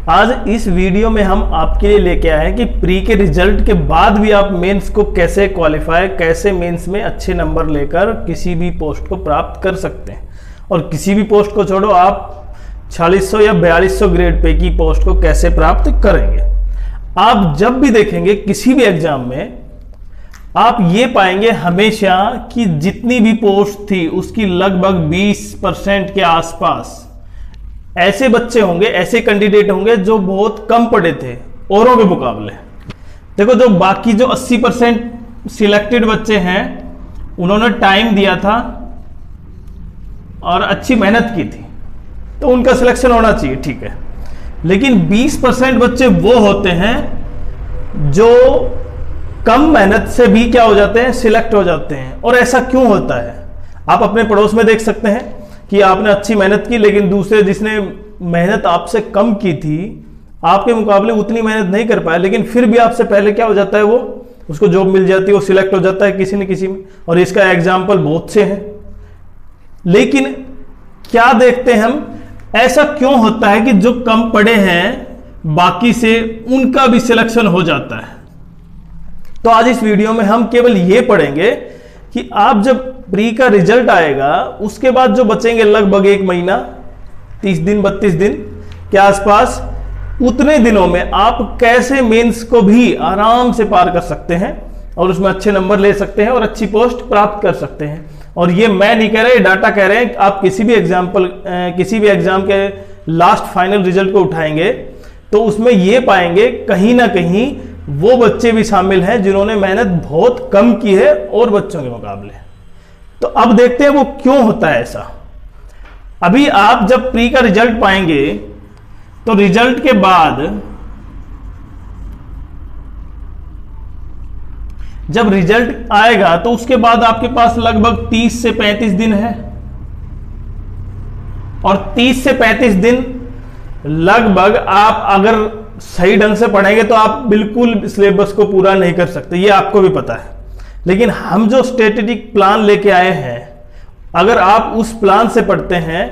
आज इस वीडियो में हम आपके लिए लेके आए हैं कि प्री के रिजल्ट के बाद भी आप मेंस को कैसे क्वालिफाई, कैसे मेंस में अच्छे नंबर लेकर किसी भी पोस्ट को प्राप्त कर सकते हैं। और किसी भी पोस्ट को छोड़ो, आप 4600 या 4200 ग्रेड पे की पोस्ट को कैसे प्राप्त करेंगे। आप जब भी देखेंगे किसी भी एग्जाम में आप ये पाएंगे हमेशा कि जितनी भी पोस्ट थी उसकी लगभग 20% के आसपास ऐसे बच्चे होंगे, ऐसे कैंडिडेट होंगे जो बहुत कम पढ़े थे औरों के मुकाबले। देखो, जो बाकी जो 80% सिलेक्टेड बच्चे हैं उन्होंने टाइम दिया था और अच्छी मेहनत की थी, तो उनका सिलेक्शन होना चाहिए, ठीक है। लेकिन 20% बच्चे वो होते हैं जो कम मेहनत से भी क्या हो जाते हैं, सिलेक्ट हो जाते हैं। और ऐसा क्यों होता है? आप अपने पड़ोस में देख सकते हैं कि आपने अच्छी मेहनत की, लेकिन दूसरे जिसने मेहनत आपसे कम की थी आपके मुकाबले उतनी मेहनत नहीं कर पाया, लेकिन फिर भी आपसे पहले क्या हो जाता है, वो उसको जॉब मिल जाती है, वो सिलेक्ट हो जाता है किसी न किसी में। और इसका एग्जाम्पल बहुत से हैं। लेकिन क्या देखते हैं हम, ऐसा क्यों होता है कि जो कम पढ़े हैं बाकी से उनका भी सिलेक्शन हो जाता है। तो आज इस वीडियो में हम केवल ये पढ़ेंगे कि आप जब प्री का रिजल्ट आएगा उसके बाद जो बचेंगे लगभग 1 महीना, 30 दिन 32 दिन के आसपास, उतने दिनों में आप कैसे मेंस को भी आराम से पार कर सकते हैं और उसमें अच्छे नंबर ले सकते हैं और अच्छी पोस्ट प्राप्त कर सकते हैं। और ये मैं नहीं कह रहा, ये डाटा कह रहे हैं। आप किसी भी एग्जाम के लास्ट फाइनल रिजल्ट को उठाएंगे तो उसमें ये पाएंगे कहीं ना कहीं वो बच्चे भी शामिल हैं जिन्होंने मेहनत बहुत कम की है और बच्चों के मुकाबले। तो अब देखते हैं वो क्यों होता है ऐसा। अभी आप जब प्री का रिजल्ट पाएंगे तो रिजल्ट के बाद जब रिजल्ट आएगा तो उसके बाद आपके पास लगभग 30 से 35 दिन है। और 30 से 35 दिन लगभग आप अगर सही ढंग से पढ़ेंगे तो आप बिल्कुल सिलेबस को पूरा नहीं कर सकते, ये आपको भी पता है। लेकिन हम जो स्ट्रेटेजिक प्लान लेके आए हैं, अगर आप उस प्लान से पढ़ते हैं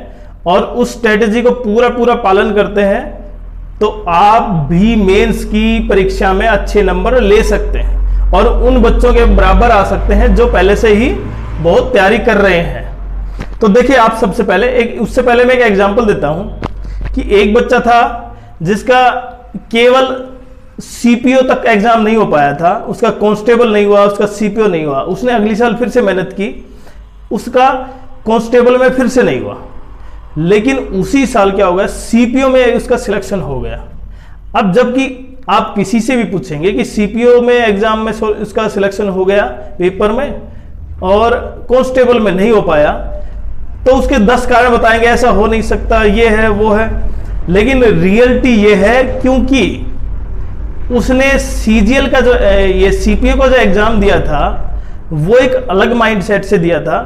और उस स्ट्रेटेजी को पूरा पालन करते हैं तो आप भी मेंस की परीक्षा में अच्छे नंबर ले सकते हैं और उन बच्चों के बराबर आ सकते हैं जो पहले से ही बहुत तैयारी कर रहे हैं। तो देखिए, आप सबसे पहले उससे पहले मैं एक एग्जांपल देता हूं कि एक बच्चा था जिसका केवल सीपीओ तक एग्जाम नहीं हो पाया था, उसका कांस्टेबल नहीं हुआ, उसका सीपीओ नहीं हुआ। उसने अगली साल फिर से मेहनत की, उसका कांस्टेबल में फिर से नहीं हुआ, लेकिन उसी साल क्या हो गया, सीपीओ में उसका सिलेक्शन हो गया। अब जबकि आप किसी से भी पूछेंगे कि सीपीओ में एग्जाम में उसका सिलेक्शन हो गया पेपर में और कांस्टेबल में नहीं हो पाया, तो उसके 10 कारण बताएंगे, ऐसा हो नहीं सकता, ये है वो है। लेकिन रियलिटी ये है क्योंकि उसने सीजीएल का जो ये सीपीओ का जो एग्जाम दिया था वो एक अलग माइंडसेट से दिया था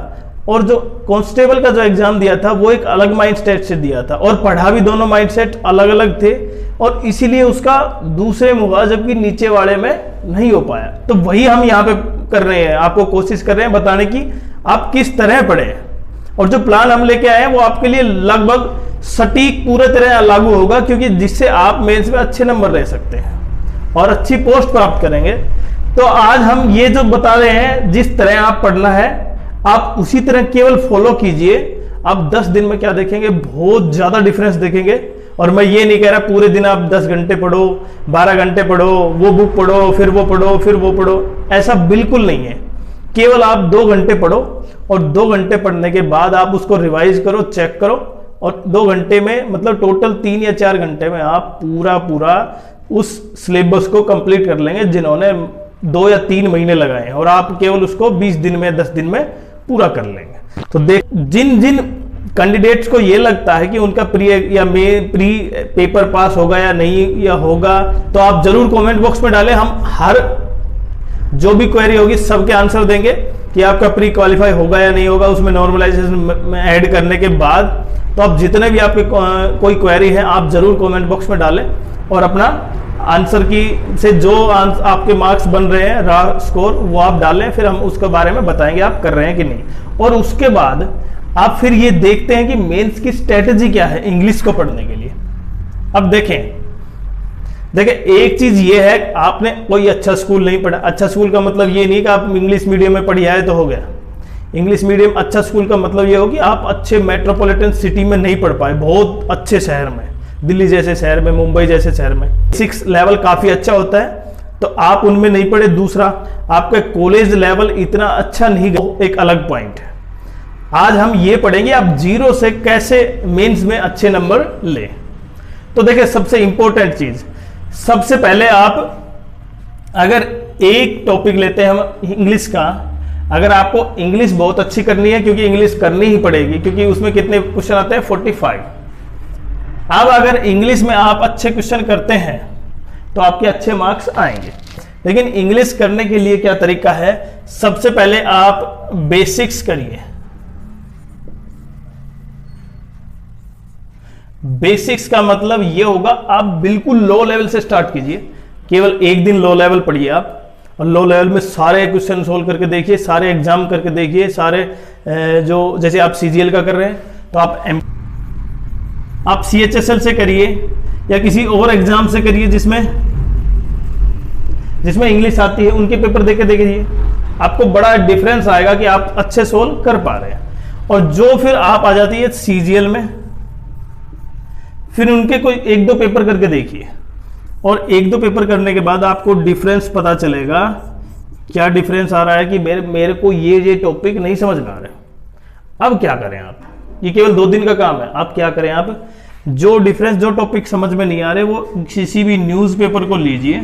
और जो कांस्टेबल का जो एग्जाम दिया था वो एक अलग माइंडसेट से दिया था और पढ़ा भी दोनों माइंडसेट अलग अलग थे और इसीलिए उसका दूसरे में हुआ जबकि नीचे वाले में नहीं हो पाया। तो वही हम यहाँ पे कर रहे हैं, आपको कोशिश कर रहे हैं बताने की आप किस तरह पढ़े। और जो प्लान हम लेके आए हैं वो आपके लिए लगभग सटीक पूरे तरह लागू होगा, क्योंकि जिससे आप मेंस में अच्छे नंबर ले सकते हैं और अच्छी पोस्ट प्राप्त करेंगे। तो आज हम ये जो बता रहे हैं, जिस तरह आप पढ़ना है आप उसी तरह केवल फॉलो कीजिए। आप 10 दिन में क्या देखेंगे, बहुत ज्यादा डिफरेंस देखेंगे। और मैं ये नहीं कह रहा पूरे दिन आप 10 घंटे पढ़ो, 12 घंटे पढ़ो, वो बुक पढ़ो, फिर वो पढ़ो, फिर वो पढ़ो, ऐसा बिल्कुल नहीं है। केवल आप 2 घंटे पढ़ो और 2 घंटे पढ़ने के बाद आप उसको रिवाइज करो, चेक करो और 2 घंटे में मतलब टोटल 3 या 4 घंटे में आप पूरा उस सिलेबस को कंप्लीट कर लेंगे जिन्होंने 2 या 3 महीने लगाए हैं, और आप केवल उसको 20 दिन में 10 दिन में पूरा कर लेंगे। तो जिन कैंडिडेट्स को ये लगता है कि उनका प्री पेपर पास होगा या नहीं या होगा, तो आप जरूर कमेंट बॉक्स में डालें। हम हर जो भी क्वेरी होगी सबके आंसर देंगे कि आपका प्री क्वालिफाई होगा या नहीं होगा। उसमें नॉर्मलाइजेशन ऐड करने के बाद तो आप जितने भी आपके कोई क्वेरी है आप जरूर कमेंट बॉक्स में डालें और अपना आंसर की से जो आपके मार्क्स बन रहे हैं रॉ स्कोर वो आप डालें, फिर हम उसके बारे में बताएंगे आप कर रहे हैं कि नहीं। और उसके बाद आप फिर ये देखते हैं कि मेंस की स्ट्रेटेजी क्या है इंग्लिश को पढ़ने के लिए। अब देखें देखिए एक चीज ये है, आपने कोई अच्छा स्कूल नहीं पढ़ा। अच्छा स्कूल का मतलब ये नहीं कि आप इंग्लिश मीडियम में पढ़ी आए तो हो गया। इंग्लिश मीडियम अच्छा स्कूल का मतलब ये हो कि आप अच्छे मेट्रोपॉलिटन सिटी में नहीं पढ़ पाए, बहुत अच्छे शहर में, दिल्ली जैसे शहर में, मुंबई जैसे शहर में 6 लेवल काफी अच्छा होता है, तो आप उनमें नहीं पढ़े। दूसरा, आपका कॉलेज लेवल इतना अच्छा नहीं, एक अलग पॉइंट है। आज हम ये पढ़ेंगे आप जीरो से कैसे मेंस में अच्छे नंबर ले। तो देखिए सबसे इंपॉर्टेंट चीज, सबसे पहले आप अगर एक टॉपिक लेते हैं हम इंग्लिश का, अगर आपको इंग्लिश बहुत अच्छी करनी है, क्योंकि इंग्लिश करनी ही पड़ेगी, क्योंकि उसमें कितने क्वेश्चन आते हैं 45। अब अगर इंग्लिश में आप अच्छे क्वेश्चन करते हैं तो आपके अच्छे मार्क्स आएंगे। लेकिन इंग्लिश करने के लिए क्या तरीका है, सबसे पहले आप बेसिक्स करिए। बेसिक्स का मतलब ये होगा आप बिल्कुल लो लेवल से स्टार्ट कीजिए। केवल एक दिन लो लेवल पढ़िए आप, और लो लेवल में सारे क्वेश्चन सोल्व करके देखिए, सारे एग्जाम करके देखिए, सारे जो जैसे आप सीजीएल का कर रहे हैं तो आप सीएचएसएल से करिए या किसी और एग्जाम से करिए जिसमें इंग्लिश आती है, उनके पेपर देके देखिए, आपको बड़ा डिफरेंस आएगा कि आप अच्छे सोल्व कर पा रहे हैं। और जो फिर आप आ जाती है सीजीएल में, फिर उनके कोई 1-2 पेपर करके देखिए, और 1-2 पेपर करने के बाद आपको डिफरेंस पता चलेगा। क्या डिफरेंस आ रहा है कि मेरे को ये टॉपिक नहीं समझ में आ रहा। अब क्या करें आप, ये केवल 2 दिन का काम है। आप क्या करें, आप जो डिफरेंस, जो टॉपिक समझ में नहीं आ रहे, वो किसी भी न्यूज़पेपर को लीजिए।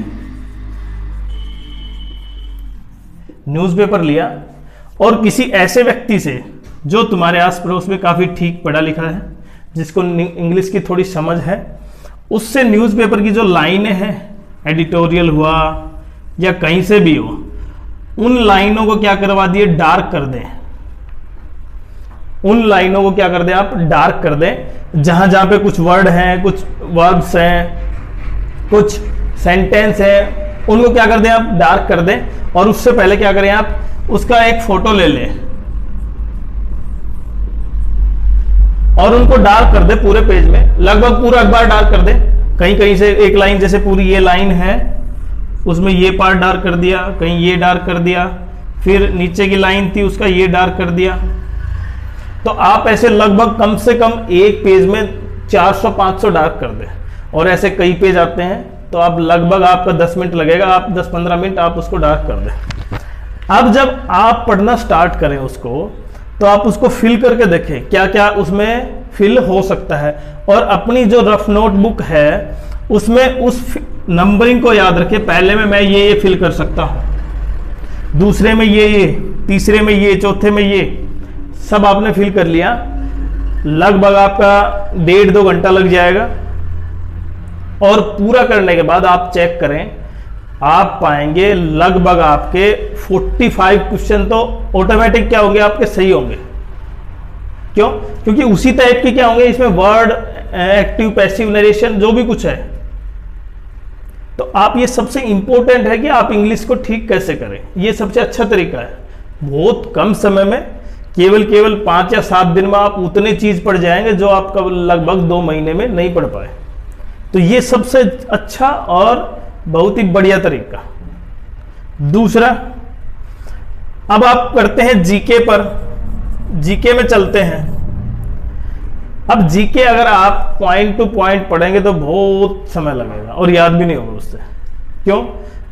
न्यूज़पेपर लिया और किसी ऐसे व्यक्ति से जो तुम्हारे आस पड़ोस में काफी ठीक पढ़ा लिखा है, जिसको इंग्लिश की थोड़ी समझ है, उससे न्यूज़पेपर की जो लाइनें हैं, एडिटोरियल हुआ या कहीं से भी हो, उन लाइनों को क्या करवा दिए, डार्क कर दें। उन लाइनों को क्या कर दें आप, डार्क कर दें। जहां जहां पे कुछ वर्ड हैं, कुछ वर्ब्स हैं, कुछ सेंटेंस है, उनको क्या कर दें आप, डार्क कर दें। और उससे पहले क्या करें आप, उसका एक फोटो ले लें और उनको डार्क कर दे पूरे पेज में, लगभग पूरा अखबार डार्क कर दे। कहीं कहीं से एक लाइन, जैसे पूरी ये लाइन है उसमें ये पार्ट डार्क कर दिया, कहीं ये डार्क कर दिया, फिर नीचे की लाइन थी उसका ये डार्क कर दिया। तो आप ऐसे लगभग कम से कम एक पेज में 400-500 डार्क कर दे, और ऐसे कई पेज आते हैं तो आप लगभग आपका 10 मिनट लगेगा, आप 10-15 मिनट आप उसको डार्क कर दें। अब जब आप पढ़ना स्टार्ट करें उसको, तो आप उसको फिल करके देखें क्या क्या उसमें फिल हो सकता है, और अपनी जो रफ नोटबुक है उसमें उस नंबरिंग को याद रखें। पहले में मैं ये फिल कर सकता हूं, दूसरे में ये, तीसरे में ये, चौथे में ये, सब आपने फिल कर लिया। लगभग आपका 1.5-2 घंटा लग जाएगा, और पूरा करने के बाद आप चेक करें, आप पाएंगे लगभग आपके 45 क्वेश्चन तो ऑटोमेटिक क्या होंगे, आपके सही होंगे। क्यों? क्योंकि उसी टाइप के क्या होंगे इसमें, वर्ड, एक्टिव, पैसिव, नरेशन, जो भी कुछ है। तो आप, ये सबसे इंपॉर्टेंट है कि आप इंग्लिश को ठीक कैसे करें। ये सबसे अच्छा तरीका है। बहुत कम समय में, केवल 5 या 7 दिन में आप उतने चीज पढ़ जाएंगे जो आपका लगभग 2 महीने में नहीं पढ़ पाए। तो ये सबसे अच्छा और बहुत ही बढ़िया तरीका। दूसरा, अब आप करते हैं जीके पर। जीके में चलते हैं। अब जीके अगर आप पॉइंट टू पॉइंट पढ़ेंगे तो बहुत समय लगेगा और याद भी नहीं होगा उससे। क्यों?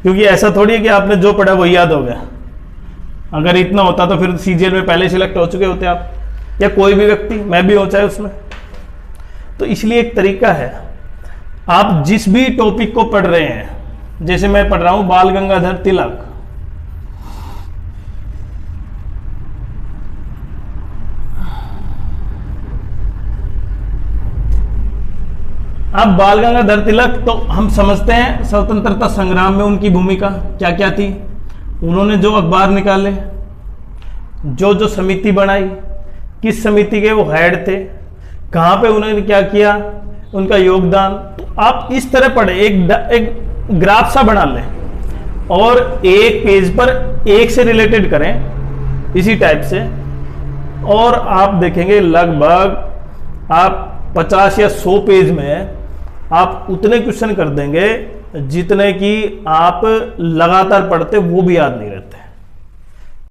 क्योंकि ऐसा थोड़ी है कि आपने जो पढ़ा वही याद हो गया। अगर इतना होता तो फिर सीजीएल में पहले सिलेक्ट हो चुके होते आप, या कोई भी व्यक्ति, मैं भी हो चाहे उसमें। तो इसलिए एक तरीका है, आप जिस भी टॉपिक को पढ़ रहे हैं, जैसे मैं पढ़ रहा हूं बाल गंगाधर तिलक, अब बाल गंगाधर तिलक तो हम समझते हैं स्वतंत्रता संग्राम में उनकी भूमिका क्या क्या थी। उन्होंने जो अखबार निकाले, जो जो समिति बनाई, किस समिति के वो हेड थे, कहां पे उन्होंने क्या किया, उनका योगदान। तो आप इस तरह पढ़े, एक ग्राफ सा बना लें और एक पेज पर एक से रिलेटेड करें इसी टाइप से, और आप देखेंगे लगभग आप 50 या 100 पेज में आप उतने क्वेश्चन कर देंगे जितने कि आप लगातार पढ़ते वो भी याद नहीं